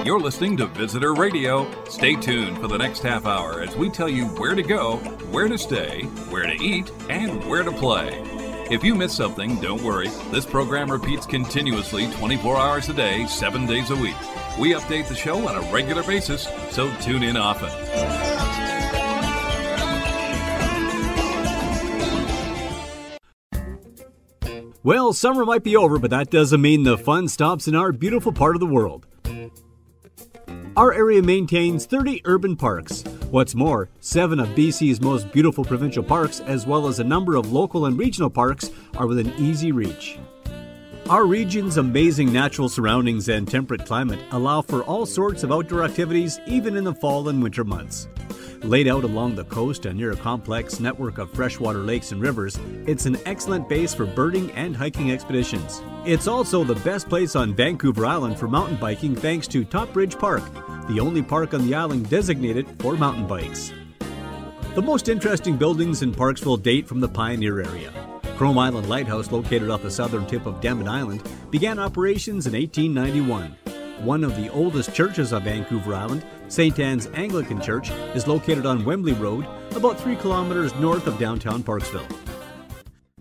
You're listening to Visitor Radio. Stay tuned for the next half hour as we tell you where to go, where to stay, where to eat, and where to play. If you miss something, don't worry. This program repeats continuously 24 hours a day, 7 days a week. We update the show on a regular basis, so tune in often. Well, summer might be over, but that doesn't mean the fun stops in our beautiful part of the world. Our area maintains 30 urban parks. What's more, 7 of BC's most beautiful provincial parks, as well as a number of local and regional parks, are within easy reach. Our region's amazing natural surroundings and temperate climate allow for all sorts of outdoor activities, even in the fall and winter months. Laid out along the coast and near a complex network of freshwater lakes and rivers, it's an excellent base for birding and hiking expeditions. It's also the best place on Vancouver Island for mountain biking thanks to Top Bridge Park, the only park on the island designated for mountain bikes. The most interesting buildings in Parksville date from the Pioneer area. Chrome Island Lighthouse, located off the southern tip of Denman Island, began operations in 1891. One of the oldest churches on Vancouver Island, St. Anne's Anglican Church, is located on Wembley Road, about 3 kilometers north of downtown Parksville.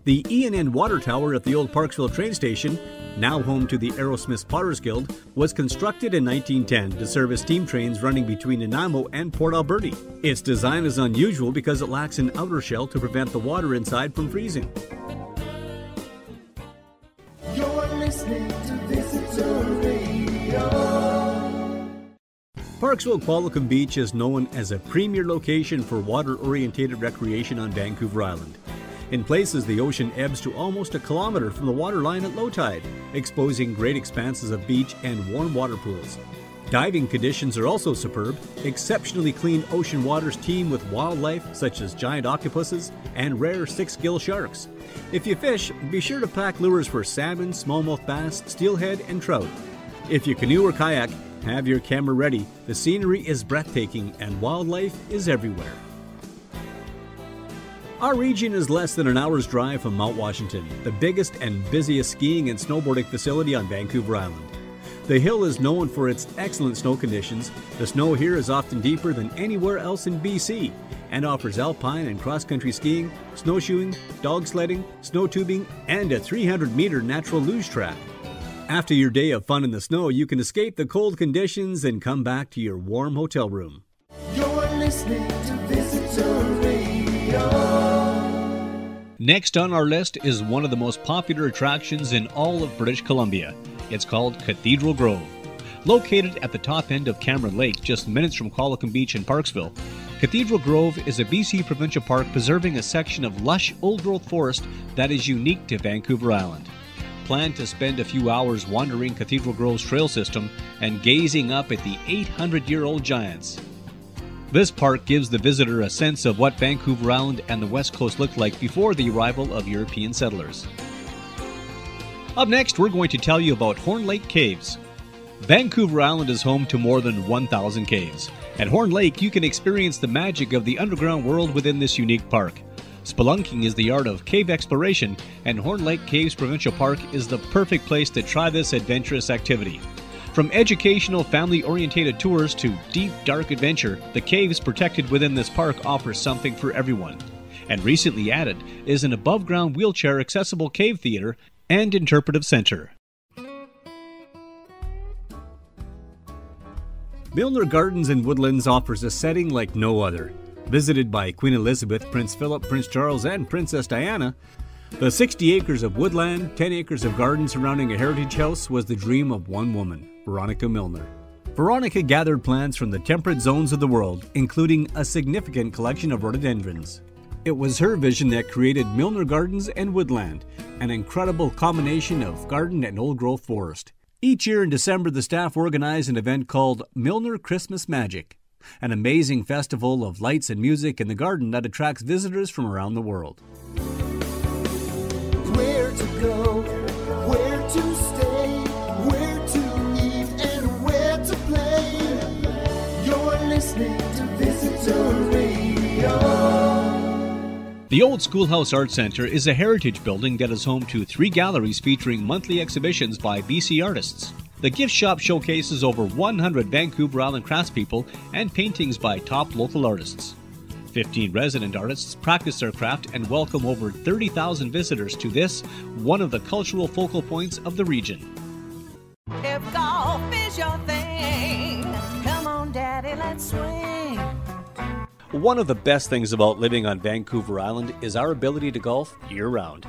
The E&N Water Tower at the old Parksville train station, now home to the Aerosmiths Potters Guild, was constructed in 1910 to service steam trains running between Nanaimo and Port Alberti. Its design is unusual because it lacks an outer shell to prevent the water inside from freezing. You're listening to Visitor Radio. Parksville Qualicum Beach is known as a premier location for water-orientated recreation on Vancouver Island. In places, the ocean ebbs to almost a kilometer from the waterline at low tide, exposing great expanses of beach and warm water pools. Diving conditions are also superb. Exceptionally clean ocean waters teem with wildlife such as giant octopuses and rare six-gill sharks. If you fish, be sure to pack lures for salmon, smallmouth bass, steelhead, and trout. If you canoe or kayak, have your camera ready. The scenery is breathtaking and wildlife is everywhere. Our region is less than an hour's drive from Mount Washington, the biggest and busiest skiing and snowboarding facility on Vancouver Island. The hill is known for its excellent snow conditions. The snow here is often deeper than anywhere else in BC and offers alpine and cross-country skiing, snowshoeing, dog sledding, snow tubing, and a 300-meter natural luge track. After your day of fun in the snow, you can escape the cold conditions and come back to your warm hotel room. You're listening to Visitor Radio. Next on our list is one of the most popular attractions in all of British Columbia. It's called Cathedral Grove. Located at the top end of Cameron Lake, just minutes from Qualicum Beach in Parksville, Cathedral Grove is a BC provincial park preserving a section of lush old-growth forest that is unique to Vancouver Island. Plan to spend a few hours wandering Cathedral Grove's trail system and gazing up at the 800-year-old giants. This park gives the visitor a sense of what Vancouver Island and the West Coast looked like before the arrival of European settlers. Up next, we're going to tell you about Horn Lake Caves. Vancouver Island is home to more than 1,000 caves. At Horn Lake, you can experience the magic of the underground world within this unique park. Spelunking is the art of cave exploration, and Horn Lake Caves Provincial Park is the perfect place to try this adventurous activity. From educational, family-oriented tours to deep, dark adventure, the caves protected within this park offer something for everyone. And recently added is an above-ground wheelchair-accessible cave theater and interpretive center. Milner Gardens and Woodlands offers a setting like no other. Visited by Queen Elizabeth, Prince Philip, Prince Charles, and Princess Diana, the 60 acres of woodland, 10 acres of garden surrounding a heritage house was the dream of one woman, Veronica Milner. Veronica gathered plants from the temperate zones of the world, including a significant collection of rhododendrons. It was her vision that created Milner Gardens and Woodland, an incredible combination of garden and old-growth forest. Each year in December, the staff organize an event called Milner Christmas Magic, an amazing festival of lights and music in the garden that attracts visitors from around the world. Where to go, where to stay, where to eat, and where to play. You're listening to Visitor Radio. The Old Schoolhouse Art Centre is a heritage building that is home to 3 galleries featuring monthly exhibitions by BC artists. The gift shop showcases over 100 Vancouver Island craftspeople and paintings by top local artists. 15 resident artists practice their craft and welcome over 30,000 visitors to this, one of the cultural focal points of the region. If golf is your thing, come on, Daddy, let's swing. One of the best things about living on Vancouver Island is our ability to golf year-round.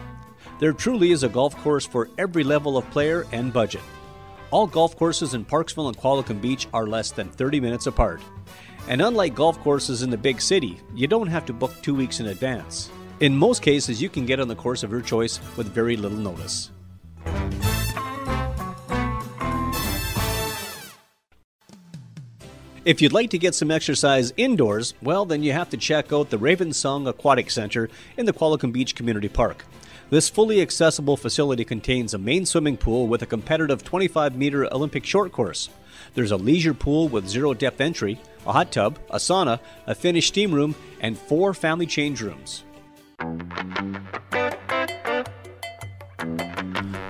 There truly is a golf course for every level of player and budget. All golf courses in Parksville and Qualicum Beach are less than 30 minutes apart. And unlike golf courses in the big city, you don't have to book 2 weeks in advance. In most cases, you can get on the course of your choice with very little notice. If you'd like to get some exercise indoors, well, then you have to check out the Raven Song Aquatic Center in the Qualicum Beach Community Park. This fully accessible facility contains a main swimming pool with a competitive 25-meter Olympic short course. There's a leisure pool with zero depth entry, a hot tub, a sauna, a finished steam room, and 4 family change rooms.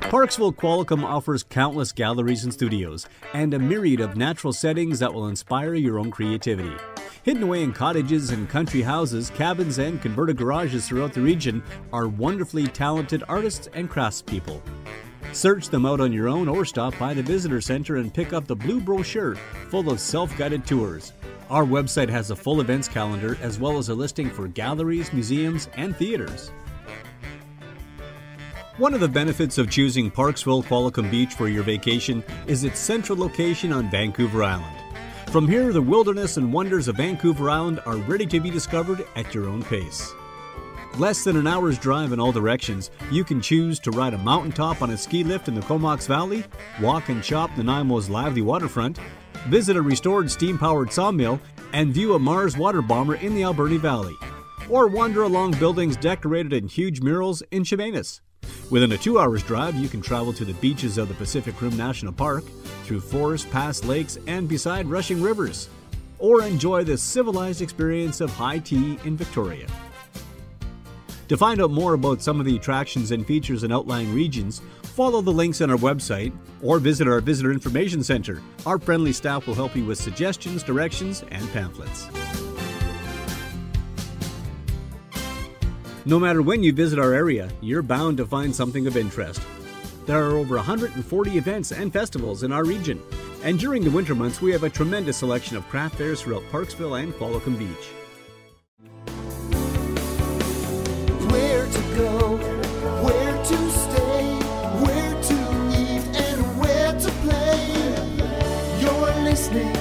Parksville Qualicum offers countless galleries and studios, and a myriad of natural settings that will inspire your own creativity. Hidden away in cottages and country houses, cabins, and converted garages throughout the region are wonderfully talented artists and craftspeople. Search them out on your own or stop by the visitor center and pick up the blue brochure full of self-guided tours. Our website has a full events calendar as well as a listing for galleries, museums, and theaters. One of the benefits of choosing Parksville Qualicum Beach for your vacation is its central location on Vancouver Island. From here, the wilderness and wonders of Vancouver Island are ready to be discovered at your own pace. Less than an hour's drive in all directions, you can choose to ride a mountaintop on a ski lift in the Comox Valley, walk and shop Nanaimo's lively waterfront, visit a restored steam-powered sawmill, and view a Mars water bomber in the Alberni Valley, or wander along buildings decorated in huge murals in Chemainus. Within a 2 hours drive, you can travel to the beaches of the Pacific Rim National Park, through forests, past lakes, and beside rushing rivers, or enjoy the civilized experience of high tea in Victoria. To find out more about some of the attractions and features in outlying regions, follow the links on our website or visit our Visitor Information Center. Our friendly staff will help you with suggestions, directions, and pamphlets. No matter when you visit our area, you're bound to find something of interest. There are over 140 events and festivals in our region, and during the winter months we have a tremendous selection of craft fairs throughout Parksville and Qualicum Beach. Where to go, where to stay, where to eat, and where to play. You're listening